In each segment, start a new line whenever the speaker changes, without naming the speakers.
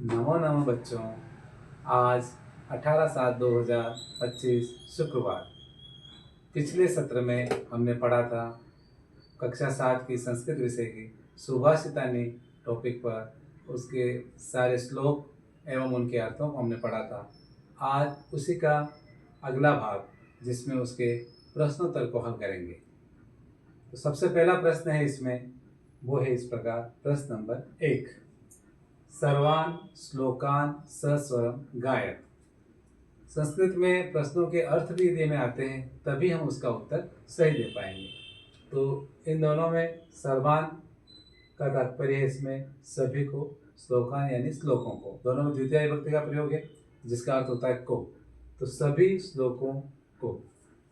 नमो नमो बच्चों। आज 18/7/2025 शुक्रवार। पिछले सत्र में हमने पढ़ा था कक्षा 7 की संस्कृत विषय की सुभाषितानी टॉपिक पर उसके सारे श्लोक एवं उनके अर्थों को हमने पढ़ा था। आज उसी का अगला भाग जिसमें उसके प्रश्नोत्तर को हल करेंगे। तो सबसे पहला प्रश्न है इसमें, वो है इस प्रकार। प्रश्न नंबर 1, सर्वान श्लोकान सस्वरम गायत। संस्कृत में प्रश्नों के अर्थ भी यदि हमें आते हैं तभी हम उसका उत्तर सही दे पाएंगे। तो इन दोनों में सर्वान का तात्पर्य है इसमें सभी को, श्लोकान यानी श्लोकों को। दोनों में द्वितीय विभक्ति का प्रयोग है जिसका अर्थ होता है को। तो सभी श्लोकों को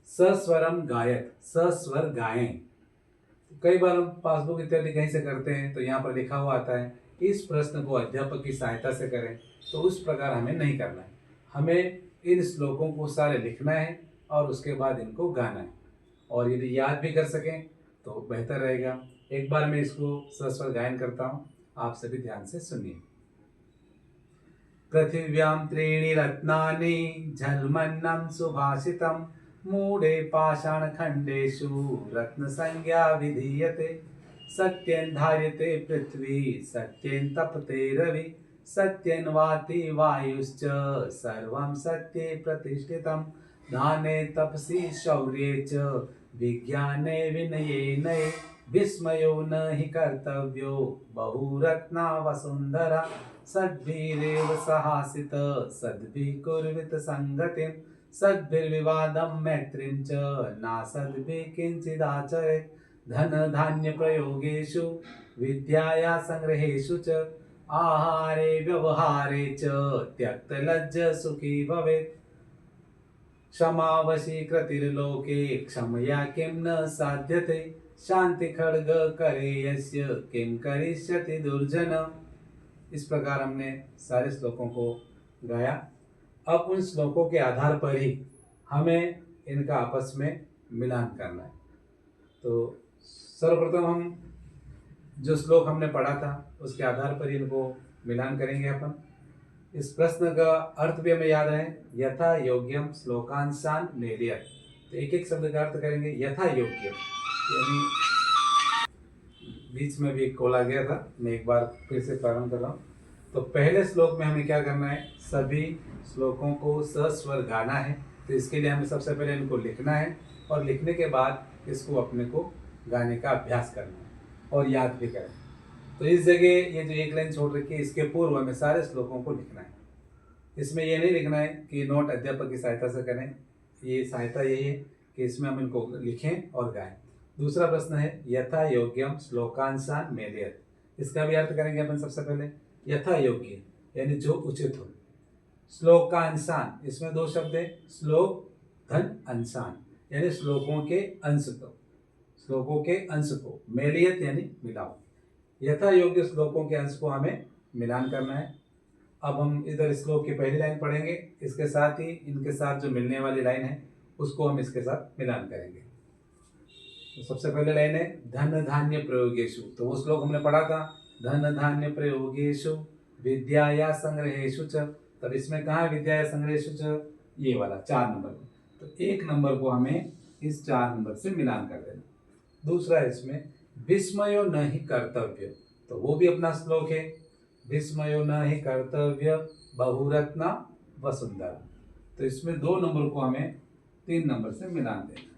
सस्वरम गायत, सस्वर गाएं। तो कई बार हम पासबुक इत्यादि कहीं से करते हैं तो यहाँ पर लिखा हुआ आता है इस प्रश्न को अध्यापक की सहायता से करें, तो उस प्रकार हमें नहीं करना है। हमें इन श्लोकों को सारे लिखना है और उसके बाद इनको गाना है, और यदि याद भी कर सकें तो बेहतर रहेगा। एक बार मैं इसको सस्वर गायन करता हूँ, आप सभी ध्यान से सुनिए। पृथिव्यां त्रीणि रत्नानि झल्मन्नं सुभाषितं मूढे पाषाणखण्डेषु रत्नसंज्ञा विधीयते। सत्येन धार्यते पृथ्वी सत्येन तपते रवि सत्येन वाति वायुश्च सर्वं सत्ये प्रतिष्ठितं। दाने तपसि शौर्ये च विज्ञाने विनये नये विस्मयो न हि कर्तव्यो बहुरत्ना वसुंधरा। सद्भिरेव सहासित सद्भिः कुर्वित संगतिं सद्भिर्विवादं मैत्रीं च नासद्भिः किंचिदाचरेत्। धन धान्य प्रयोगेषु विद्याया संग्रहेषु च आहारे व्यवहारे च त्यक्तलज्ज सुखी भवेत्। क्षमावशीकृतिर्लोके क्षमया किं न साध्यते शांति खड्ग करे यस्य किं करिष्यति दुर्जन। इस प्रकार हमने सारे श्लोकों को गाया। अब उन श्लोकों के आधार पर ही हमें इनका आपस में मिलान करना है। तो सर्वप्रथम हम जो श्लोक हमने पढ़ा था उसके आधार पर इनको मिलान करेंगे अपन। इस प्रश्न का अर्थ भी हमें याद है, यथा योग्यम श्लोकांशान मेलियत। तो एक एक शब्द का अर्थ करेंगे। यथा योग्य यानी बीच में भी एक कॉल आ गया था, मैं एक बार फिर से प्रारंभ कर रहा हूँ। तो पहले श्लोक में हमें क्या करना है, सभी श्लोकों को सस्वर गाना है। तो इसके लिए हमें सबसे पहले इनको लिखना है और लिखने के बाद इसको अपने को गाने का अभ्यास करना है और याद भी करें। तो इस जगह ये जो एक लाइन छोड़ रखी है इसके पूर्व हमें सारे श्लोकों को लिखना है। इसमें ये नहीं लिखना है कि नोट अध्यापक की सहायता से करें, ये सहायता यही है कि इसमें हम इनको लिखें और गाएं। दूसरा प्रश्न है यथा योग्यम श्लोकांशान मेलियत। इसका भी अर्थ करेंगे अपन सबसे पहले। यथा योग्य यानी जो उचित हो। श्लोकांशान, इसमें दो शब्द है, श्लोक धन अंशान यानी श्लोकों के अंश को, श्लोकों के अंश को। मेलियत यानी मिलाओ। यथा योग्य श्लोकों के अंश को हमें मिलान करना है। अब हम इधर श्लोक की पहली लाइन पढ़ेंगे, इसके साथ ही इनके साथ जो मिलने वाली लाइन है उसको हम इसके साथ मिलान करेंगे। तो सबसे पहले लाइन है धन धान्य प्रयोगेषु। तो वो श्लोक हमने पढ़ा था, धन धान्य प्रयोगेषु विद्याया संग्रहेषु च। तब इसमें कहाँ है विद्याया संग्रहेषु च, ये वाला 4 नंबर। तो 1 नंबर को हमें इस 4 नंबर से मिलान कर देना। दूसरा इसमें विस्मयो न ही कर्तव्य, तो वो भी अपना श्लोक है। विस्मयो न ही कर्तव्य बहुरत्ना वसुंधरा। तो इसमें 2 नंबर को हमें 3 नंबर से मिलान देना,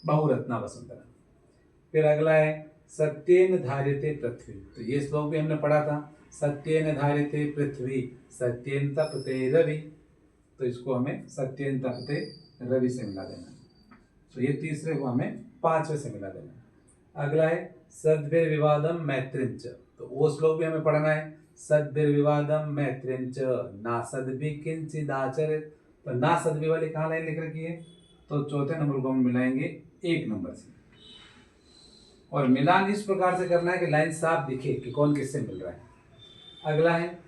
बहुरत्ना वसुंधरा। फिर अगला है सत्येन धार्यते पृथ्वी। तो ये श्लोक भी हमने पढ़ा था, सत्येन धार्यते पृथ्वी सत्येन तपते रवि। तो इसको हमें सत्येन तपते रवि से मिला देना। तो ये तीसरे को हमें 5वें से मिला देना। अगला है सद्भिर विवादम मैत्रीं च। तो वो श्लोक भी हमें पढ़ना है, सद्भिर विवादम मैत्रीं च ना सद्भि किंचिद आचरेत्। तो ना सद्भि वाली कहाँ लाइन लिख रखी है, तो चौथे नंबर को हम मिलाएंगे 1 नंबर से। और मिलान इस प्रकार से करना है कि लाइन साफ दिखे कि कौन किससे मिल रहा है। अगला है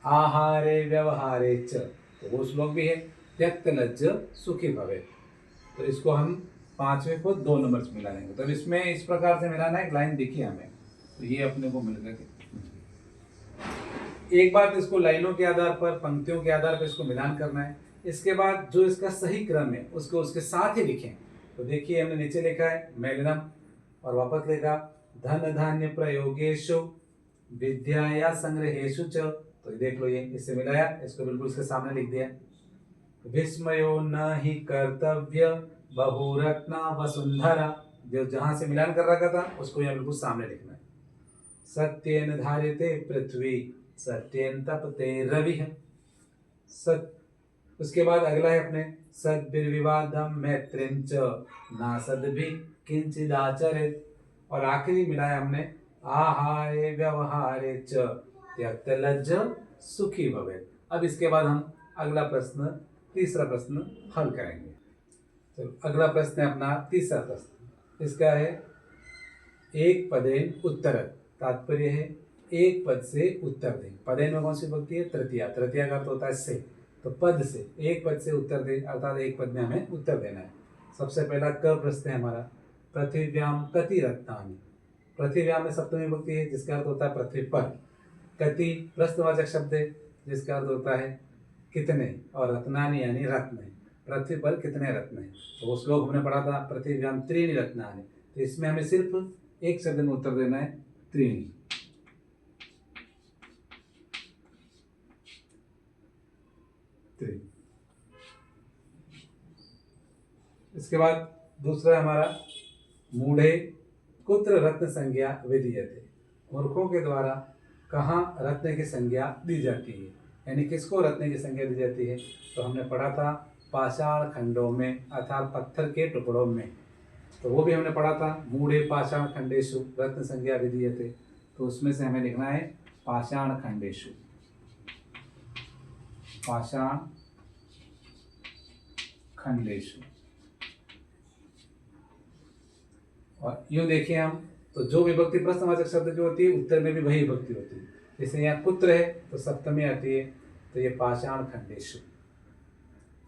आहारे व्यवहारे च। तो वो श्लोक भी है त्यक्त लज्ज सुखी भवे। तो इसको हम 5वें को 2 नंबर से मिला लेंगे। तो इसमें इस प्रकार से मिलाना है, एक लाइन दिखी हमें, तो ये अपने को मिल गया। एक बार तो इसको लाइनों के आधार पर, पंक्तियों के आधार पर इसको मिलान करना है। इसके बाद जो इसका सही क्रम है उसको उसके साथ ही लिखें। तो देखिए हमने नीचे लिखा है मेलनम और वापस लिखा धन धान्य प्रयोगेशु विद्याया संग्रहेशु च। तो देख लो, ये इससे मिलाया, इसको बिल्कुल इसके सामने लिख दिया। विस्मयो न ही कर्तव्य बहुरत्ना वसुंधरा, जो जहां से मिलान कर रखा था उसको यहाँ बिल्कुल सामने लिखना है। सत्येन धार्यते पृथ्वी सत्येन तपते रविः। उसके बाद अगला है अपने सद्भिर्विवादम मैत्रीं च नासद्भिः किंचिदाचरेत्। और आखिरी मिलाया हमने आहारे व्यवहारे च त्यक्तलज्ज सुखी भवेत्। अब इसके बाद हम अगला प्रश्न, तीसरा प्रश्न हल करेंगे। तो अगला प्रश्न है अपना तीसरा प्रश्न। इसका है एक पदेन उत्तर, तात्पर्य है एक पद से उत्तर दें। पदेन में कौन सी विभक्ति है? तृतीया। तृतीया का अर्थ होता है से, तो पद से, एक पद से उत्तर दे, अर्थात एक पद में हमें उत्तर देना है। सबसे पहला क प्रश्न है हमारा, पृथिव्याम कति रत्नानि। पृथिव्याम में सप्तमी विभक्ति है जिसका अर्थ होता है पृथ्वी पर। कति प्रश्नवाचक शब्द है जिसका अर्थ होता है कितने, और रत्नानि यानी रत्न है। पृथ्वी पर कितने रत्न है? तो वो श्लोक हमने पढ़ा था पृथिव्याम त्रीणि रत्नानि। तो इसमें हमें सिर्फ एक शब्द में उत्तर देना है, त्रीणि। इसके बाद दूसरा हमारा मूढ़े कुत्र रत्न संज्ञा विधीयते। मूर्खों के द्वारा कहाँ रत्न की संज्ञा दी जाती है, यानी किसको रत्न की संज्ञा दी जाती है? तो हमने पढ़ा था पाषाण खंडों में, अर्थात पत्थर के टुकड़ों में। तो वो भी हमने पढ़ा था मूढ़े पाषाण खंडेषु रत्न संज्ञा विधीयते। तो उसमें से हमें लिखना है पाषाण खंडेषु, पाषाण खंडेषु। और यूँ देखिए हम, तो जो विभक्ति प्रश्नवाचक शब्द जो होती है उत्तर में भी वही विभक्ति होती है। जैसे यहाँ कुत्र है तो सप्तमी आती है, तो ये पाषाण खंडेषु।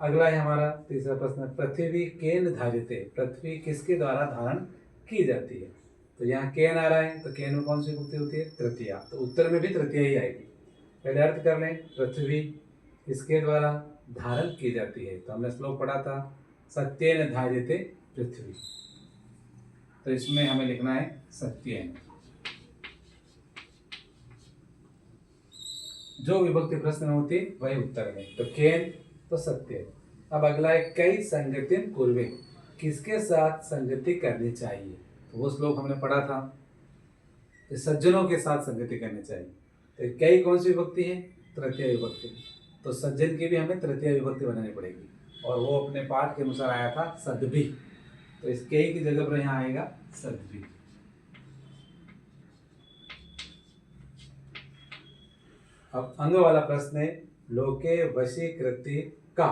अगला है हमारा तीसरा प्रश्न, पृथ्वी केन धार्यते। पृथ्वी किसके द्वारा धारण की जाती है? तो यहाँ केन आ रहा है, तो केन में कौन सी विभक्ति होती है? तृतीया। तो उत्तर में भी तृतीया ही आएगी। पहले अर्थ कर लें, पृथ्वी किसके द्वारा धारण की जाती है? तो हमने श्लोक पढ़ा था सत्येन धार्यते पृथ्वी। तो इसमें हमें लिखना है सत्येन। जो विभक्ति प्रश्न में होती है वही उत्तर में, तो केन तो सत्य। अब अगला है कई संगतिन कुर्वे, किसके साथ संगति करनी चाहिए? तो वो श्लोक हमने पढ़ा था सज्जनों के साथ संगति करनी चाहिए। तो कई कौन सी विभक्ति है? तृतीय विभक्ति। तो सज्जन की भी हमें तृतीय विभक्ति बनानी पड़ेगी, और वो अपने पाठ के अनुसार आया था सद्भि। तो इस कई की जगह पर यहाँ आएगा सद्भि। अब अंग वाला प्रश्न है लोके वशीकृति का।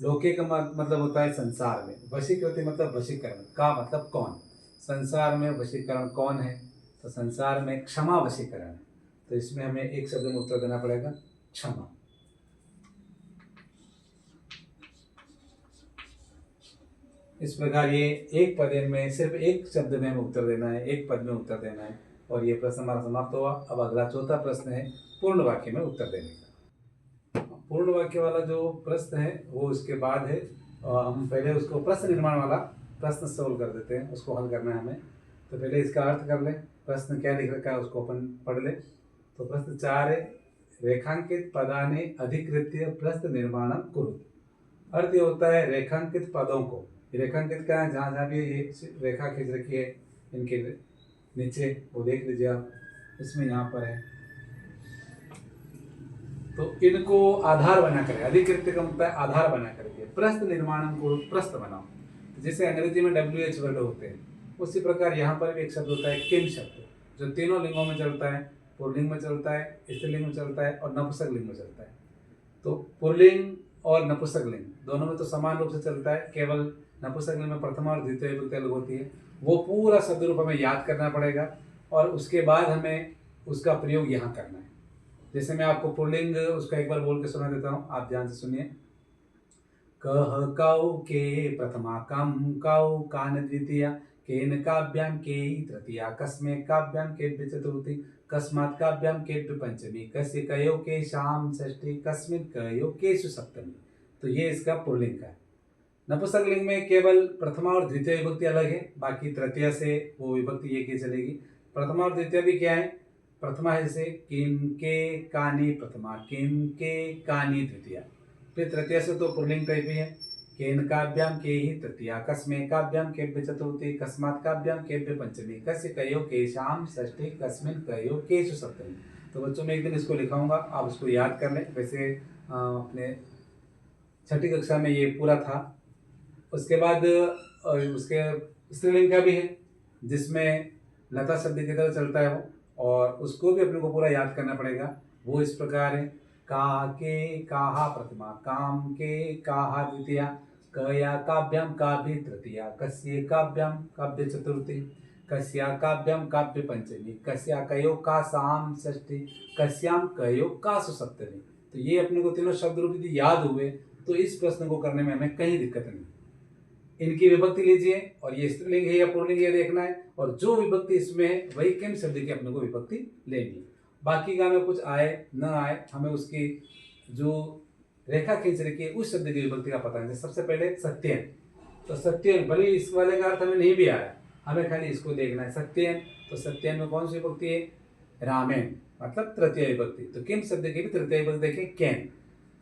लोके का मतलब होता है संसार में, वशीकृति मतलब वशीकरण, का मतलब कौन। संसार में वशीकरण कौन है? तो संसार में क्षमा वशीकरण है। तो इसमें हमें एक शब्द में उत्तर देना पड़ेगा, क्षमा। इस प्रकार ये एक पद में सिर्फ एक शब्द में हमें उत्तर देना है, एक पद में उत्तर देना है, और ये प्रश्न हमारा समाप्त हुआ। अब अगला चौथा प्रश्न है पूर्ण वाक्य में उत्तर देने का। पूर्ण वाक्य वाला जो प्रश्न है वो इसके बाद है, हम पहले उसको प्रश्न निर्माण वाला प्रश्न सोल्व कर देते हैं, उसको हल करना है हमें। तो पहले इसका अर्थ कर ले, प्रश्न क्या लिख रखा है उसको अपन पढ़ ले। तो प्रश्न 4 है रेखांकित पदाने अधिकृत्य प्रश्न निर्माणम कुरु। अर्थ ये होता है रेखांकित पदों को, रेखांकित का जहाँ जहाँ भी ये रेखा खींच रखी है इनके नीचे, वो देख लीजिए आप, इसमें यहाँ पर है, तो इनको आधार बना कर, अधिकृत्य का मतलब है आधार बना करके प्रश्न निर्माणम को प्रश्न बनाओ। जैसे अंग्रेजी में WH वर्ड होते हैं, उसी प्रकार यहाँ पर भी एक शब्द होता है किन शब्द, जो तीनों लिंगों में चलता है, पुल्लिंग में चलता है, स्त्रीलिंग में चलता है और नपुंसक लिंग में चलता है। तो पुल्लिंग और नपुंसक लिंग दोनों में तो समान रूप से चलता है, केवल नपुंसक लिंग में प्रथमा और द्वितीय विभक्ति अलग होती है। वो पूरा शब्द रूप हमें याद करना पड़ेगा और उसके बाद हमें उसका प्रयोग यहाँ करना है। जैसे मैं आपको पुल्लिंग उसका एक बार बोल के सुना देता हूँ, आप ध्यान से सुनिए। कह कौ के प्रथमा कम कौ कान द्वितीया केन काव्याम के तृतीया कस्मे काव्याम के चतुर्थी कस्मात् काभ्याम केभ्य पंचमी कस्य कयो के शाम षष्ठी कस्मिन कयो केषु सप्तमी। तो ये इसका पुल्लिंग का है। नपुंसक लिंग में केवल प्रथमा और द्वितीय विभक्ति अलग है, बाकी तृतीय से वो विभक्ति एक ही चलेगी। प्रथमा और द्वितीय भी क्या है, प्रथमा है जैसे किम के कानी प्रथमा, किम के कानी द्वितीय। फिर तृतीय से तो पुल्लिंग टाइप ही है, केन काभ्याम के ही तृतीया, कस्मे काभ्याम केभ्य चतुर्थी, कस्मात् काभ्याम केभ्य पंचमी, कस्य कयो केशाम षष्ठी, कस्मिन कयो केषु सप्तमी। तो बच्चों में एक दिन इसको लिखाऊंगा, आप उसको याद कर लें। वैसे अपने छठी कक्षा में ये पूरा था। उसके बाद उसके स्त्रीलिंग का भी है, जिसमें लता शब्द की तरह चलता है वो, और उसको भी अपने को पूरा याद करना पड़ेगा। वो इस प्रकार है, का के काहा प्रथमा, काम के काहा द्वितीया, कया काभ्याम काभ्य तृतीया, कस्य काभ्याम काभ्य चतुर्थी, कस्या काभ्याम काभ्य पंचमी, कस्या कयो का साम षष्ठी, कस्याम कयो कासु सप्तमी। तो ये अपने को तीनों शब्द रूप यदि याद हुए तो इस प्रश्न को करने में हमें कहीं दिक्कत नहीं। इनकी विभक्ति लीजिए और ये स्त्रीलिंग है या पुल्लिंग है देखना है, और जो विभक्ति इसमें है वही किम शब्द की अपने को विभक्ति लेनी है। बाकी का हमें कुछ आए न आए, हमें उसकी जो रेखा खींच रखी है उस शब्द की विभक्ति का पता है। सबसे पहले सत्यन, तो सत्यन भले इस वाले का अर्थ हमें नहीं भी आया, हमें खाली इसको देखना है। सत्यन, तो सत्यन में कौन सी विभक्ति है, रामेन, मतलब तृतीय विभक्ति। तो किम शब्द की भी तृतीय विभक्ति देखें, कैन।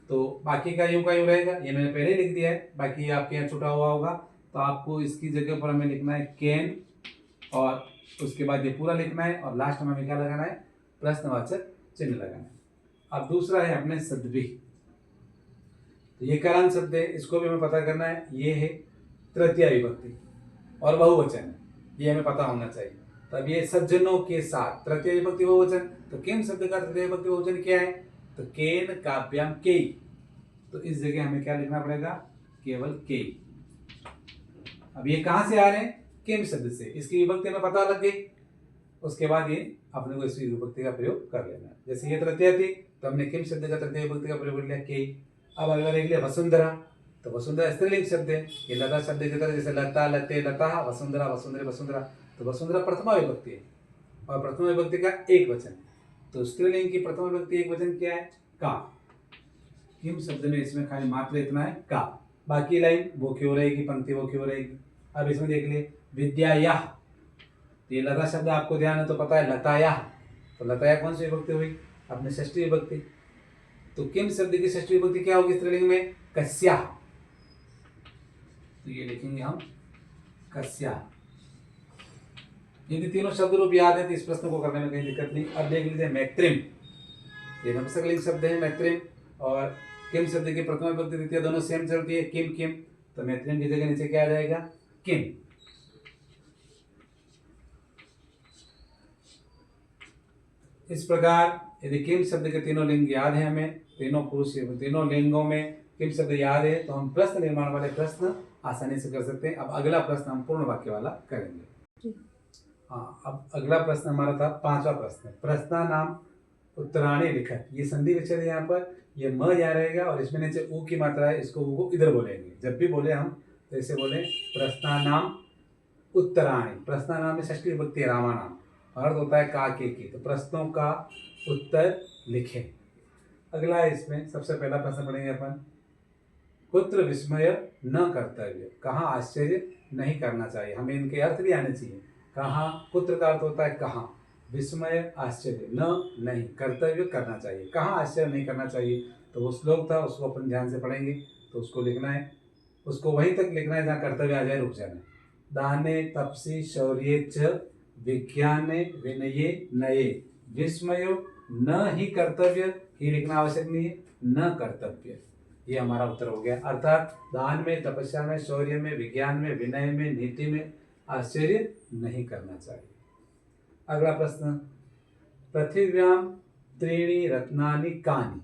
तो बाकी का यूं रहेगा, ये मैंने पहले लिख दिया है, बाकी आपके यहाँ छुटा हुआ होगा। तो आपको इसकी जगह पर हमें लिखना है कैन, और उसके बाद ये पूरा लिखना है, और लास्ट में हमें क्या लगाना है, प्रश्नवाचक चिन्ह लगाना है। अब दूसरा है अपने सद्भि। तो ये करान शब्द है, इसको भी हमें पता करना है। ये है तृतीय विभक्ति और बहुवचन है, ये हमें पता होना चाहिए। तब ये सज्जनों के साथ तृतीय विभक्ति बहुवचन। तो किम शब्द का तृतीय विभक्ति बहुवचन क्या है, तो केन काभ्याम के। तो इस जगह हमें क्या लिखना पड़ेगा, केवल के। अब ये कहां से आ रहे हैं, किम शब्द से, इसकी विभक्ति हमें पता लग गई। उसके बाद ये अपने को इसी विभक्ति का प्रयोग कर लेना है। जैसे ये तृतीय थी तो हमने किम शब्द का तृतीय विभक्ति का प्रयोग कर लिया, के। अब अगला देख लिया वसुंधरा। तो वसुंधरा स्त्रीलिंग शब्द है, ये लता शब्द की तरह, जैसे लता लते लता, वसुंधरा वसुंधरे वसुंधरा। तो वसुंधरा प्रथमा विभक्ति है, और प्रथमा विभक्ति का एक वचन। तो स्त्रीलिंग की प्रथम विभक्ति एक वचन क्या है, का। किम शब्द में इसमें खाली मात्र इतना है, का। बाकी लाइन वो क्यों रहेगी, पंक्ति वो क्यों रहेगी। अब इसमें देख लिए विद्याया, ये लता शब्द आपको ध्यान है तो पता है, लताया। तो लताया कौन सी विभक्ति हुई, अपने षष्ठी विभक्ति। तो किम शब्द की षष्ठी विभक्ति क्या होगी स्त्रीलिंग में, कस्या। तो ये लिखेंगे हम कस्या। यदि तीनों शब्द रूप याद है तो इस प्रश्न को करने में कोई दिक्कत नहीं। अब देख लीजिए मैत्रिम, ये नपुंसकलिंग शब्द है मैत्रिम, और किम शब्द की प्रथमा विभक्ति द्वितीय दोनों सेम चलती है, किम किम। तो मैत्रिम की जगह नीचे क्या आ जाएगा, किम। इस प्रकार यदि किम शब्द के तीनों लिंग याद है हमें, तीनों पुरुष तीनों लिंगों में किम शब्द याद है, तो हम प्रश्न निर्माण वाले प्रश्न आसानी से कर सकते हैं। अब अगला प्रश्न हम पूर्ण वाक्य वाला करेंगे। हाँ, अब अगला प्रश्न हमारा था पांचवा प्रश्न, प्रश्न नाम उत्तराणी लिखत। ये संधि विच्छेद है, यहाँ पर ये म यहाँ रहेगा और इसमें नीचे ऊ की मात्रा है, इसको ऊ को इधर बोलेंगे। जब भी बोले हम तो इसे बोले प्रश्नानाम उत्तराणी। प्रश्नानाम में षष्ठी विभक्ति रामानाम, अर्थ होता है का के की। तो प्रश्नों का उत्तर लिखें। अगला है इसमें सबसे पहला प्रश्न पढ़ेंगे अपन, कुत्र विस्मय न कर्तव्य, कहाँ आश्चर्य नहीं करना चाहिए। हमें इनके अर्थ भी आने चाहिए। कहाँ, कुत्र का अर्थ होता है कहाँ, विस्मय आश्चर्य, न नहीं, कर्तव्य करना चाहिए। कहाँ आश्चर्य नहीं करना चाहिए, तो वो श्लोक था, उसको अपन ध्यान से पढ़ेंगे। तो उसको लिखना है, उसको वहीं तक लिखना है जहाँ कर्तव्य आ जाए, रुक जाना है। दाने तपसी शौर्ये च विज्ञाने विनये नये विस्मयो न ही कर्तव्य, ही लिखना आवश्यक नहीं है, न कर्तव्य। ये हमारा उत्तर हो गया। अर्थात दान में, तपस्या में, शौर्य में, विज्ञान में, विनय में, नीति में आश्चर्य नहीं करना चाहिए। अगला प्रश्न, पृथिव्याम त्रीणि रत्नानि कानि।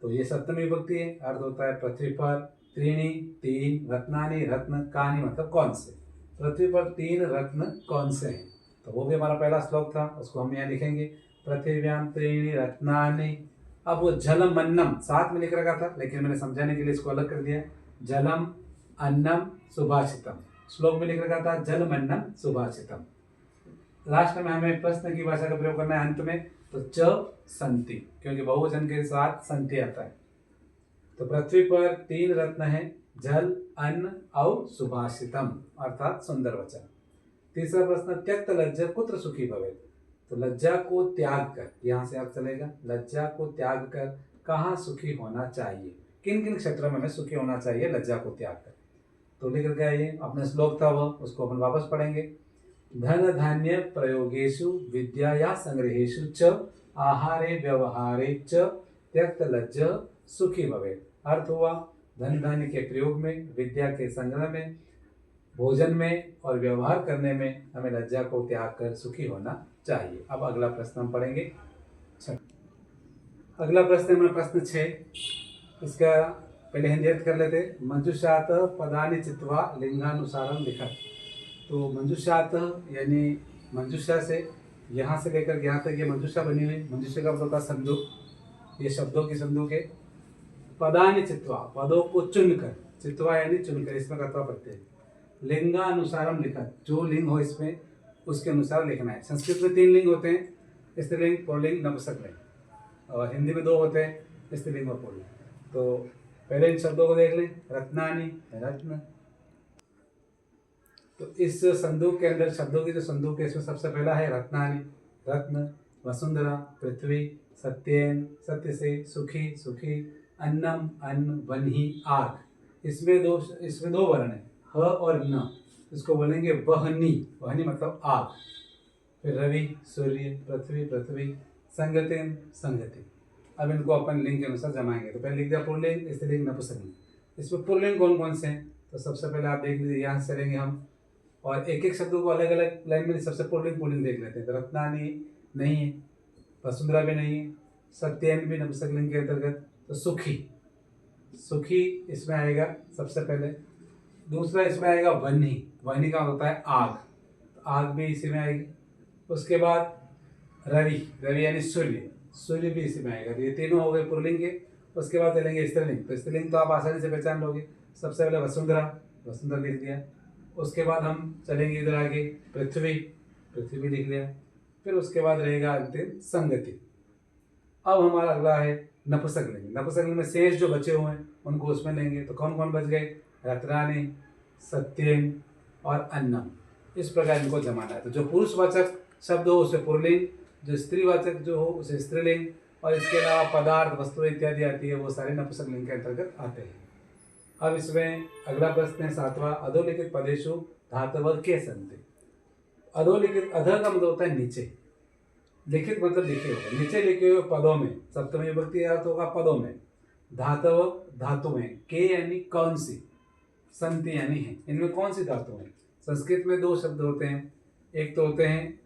तो ये सप्तमी विभक्ति है, अर्थ होता है पृथ्वी पर त्रीणि तीन, रत्नानि रत्न, कानि मतलब कौन से। पृथ्वी पर तीन रत्न कौन से हैं, तो वो भी हमारा पहला श्लोक था, उसको हम यहाँ लिखेंगे, पृथिव्याम त्रीणि रत्नानि। अब वो जलम अन्नम साथ में लिख रखा था, लेकिन मैंने समझाने के लिए इसको अलग कर दिया। जलम अन्नम सुभाषितम, श्लोक में लिख रखा था जलम अन्नम सुभाषितम। लास्ट में हमें प्रश्न की भाषा का प्रयोग करना है अंत में, तो च संति, क्योंकि बहुवचन के साथ संति आता है। तो पृथ्वी पर 3 रत्न है, जल, अन्न और सुभाषितम, अर्थात सुंदर वचन। तीसरा प्रश्न, त्यक्त लज्जा कुत्र सुखी भवेत्। तो लज्जा को त्याग कर, यहाँ से अर्थ चलेगा, लज्जा को त्याग कर कहाँ सुखी होना चाहिए, किन किन क्षेत्रों में हमें सुखी होना चाहिए लज्जा को त्याग कर। तो लिख करके आइए, अपना श्लोक था वो, उसको अपन वापस पढ़ेंगे। धन धान्य प्रयोगेषु विद्या संग्रहेषु च आहारे व्यवहारे च त्यक्त लज्ज सुखी भवेत्। अर्थ हुआ, धन धान्य के प्रयोग में, विद्या के संग्रह में, भोजन में और व्यवहार करने में हमें लज्जा को त्याग कर सुखी होना चाहिए। अब अगला प्रश्न हम पढ़ेंगे। अगला प्रश्न है प्रश्न 6। इसका पहले हिंदी अर्थ कर लेते। मंजुषात पदानि चित्वा लिंगानुसारम लिखत। तो मंजुषात यानी मंजुषा से, यहाँ से लेकर यहाँ तक ये मंजुषा बनी हुई। मंजुषा का मतलब होता है संदूक, ये शब्दों की संदूक है। पदानि चित्वा, पदों को चुनकर, चित्वा यानी चुनकर, इसमें कर्ता प्रत्यय। लिंगानुसारम लिखत, जो लिंग हो इसमें उसके अनुसार लिखना है। संस्कृत में 3 लिंग होते हैं, स्त्रीलिंग, पुल्लिंग, नपुंसकलिंग, और हिंदी में 2 होते हैं, स्त्रीलिंग और पुल्लिंग। तो पहले इन शब्दों को देख लें। रत्नानि, रत्न। तो इस संदूक के अंदर शब्दों की जो संदूक है, इसमें सबसे पहला है रत्नानि, रत्न। वसुंधरा, पृथ्वी। सत्येन, सत्य से। सुखी, सुखी। अन्नम, अन्न। वह्नि, आग। इसमें दो वर्ण है, ह और न। इसको बोलेंगे वह्नि, वह्नि मतलब आग। फिर रवि, सूर्य। पृथ्वी, पृथ्वी। संगतिन, संगति। अब इनको अपन लिंग के अनुसार जमाएंगे। तो पहले लिख दिया पुल्लिंग, स्त्रीलिंग, नपुंसकलिंग। इसमें पुल्लिंग कौन कौन से हैं, तो सबसे पहले आप देख लीजिए, यहाँ से चलेंगे हम और एक एक शब्दों को अलग अलग लाइन में सबसे पुल्लिंग पुल्लिंग देख लेते हैं। तो रत्नानि नहीं है, वसुंधरा भी नहीं है, सत्येन भी नपुंसकलिंग के अंतर्गत। तो सुखी, सुखी इसमें आएगा सबसे पहले। दूसरा इसमें आएगा वह्नि, वह्नि का होता है आग, तो आग भी इसी में आएगी। उसके बाद रवि, रवि यानी सूर्य, सूर्य भी इसी में आएगा। तो ये तीनों हो गए पुल्लिंग के। उसके बाद चलेंगे स्त्रीलिंग। तो स्त्रीलिंग तो आप आसानी से पहचान लोगे। सबसे पहले वसुंधरा, वसुंधरा लिख दिया। उसके बाद हम चलेंगे इधर आगे, पृथ्वी, पृथ्वी भी लिख लिया। फिर उसके बाद रहेगा अंतिम संगति। अब हमारा अगला है नपुंसकलिंग। नपुंसकलिंग में शेष जो बचे हुए हैं उनको उसमें लेंगे। तो कौन कौन बच गए, रत्नानि, सत्येन और अन्नम। इस प्रकार इनको जमाना है। तो जो पुरुषवाचक शब्द हो उसे पुल्लिंग, जो स्त्रीवाचक जो हो उसे स्त्रीलिंग, और इसके अलावा पदार्थ, वस्तु इत्यादि आती है वो सारे नपुंसकलिंग के अंतर्गत आते हैं। अब इसमें अगला प्रश्न है 7वां। अधोलिखित पदेषु धातवः के सन्ति। अधोलिखित, अध का मतलब होता है नीचे, लिखित मतलब लिखे हुए, नीचे लिखे हुए पदों में, सप्तमी विभक्ति अर्थ होगा पदों में। धातव, धातु में। के यानी कौन सी, संति यानी है। इनमें कौन सी धातु है। संस्कृत में 2 शब्द होते हैं, एक तो होते हैं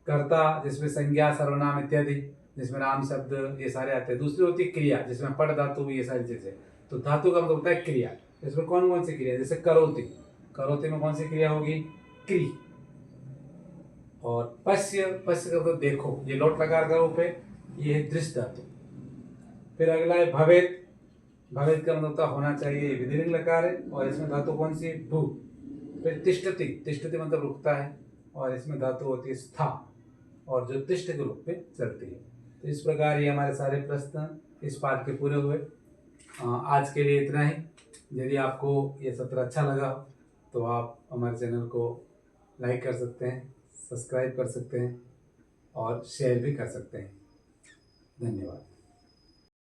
कर्ता, जिसमें संज्ञा, सर्वनाम इत्यादि, जिसमें नाम, शब्द ये सारे आते हैं। दूसरी होती है क्रिया, जिसमें पट धातु, ये सारी चीजें। तो धातु का मतलब होता है क्रिया। इसमें कौन कौन सी क्रिया, जैसे करोति, करोति में कौन सी क्रिया होगी, क्रि। और पश्य, पश्य का मतलब देखो, ये लोट लकार का रूप है, ये है दृश्य धातु। फिर अगला है भवेत, भवेत का मतलब होना चाहिए, विधिलिंग लकार है, और इसमें धातु कौन सी, भू। फिर तिष्ठति, तिष्ठति मतलब रुकता है, और इसमें धातु होती है स्था, और जो तिष्ठ के रूप में चलती है। तो इस प्रकार ये हमारे सारे प्रश्न इस पाठ के पूरे हुए। आज के लिए इतना ही। यदि आपको ये सत्र अच्छा लगा तो आप हमारे चैनल को लाइक कर सकते हैं, सब्सक्राइब कर सकते हैं और शेयर भी कर सकते हैं। धन्यवाद।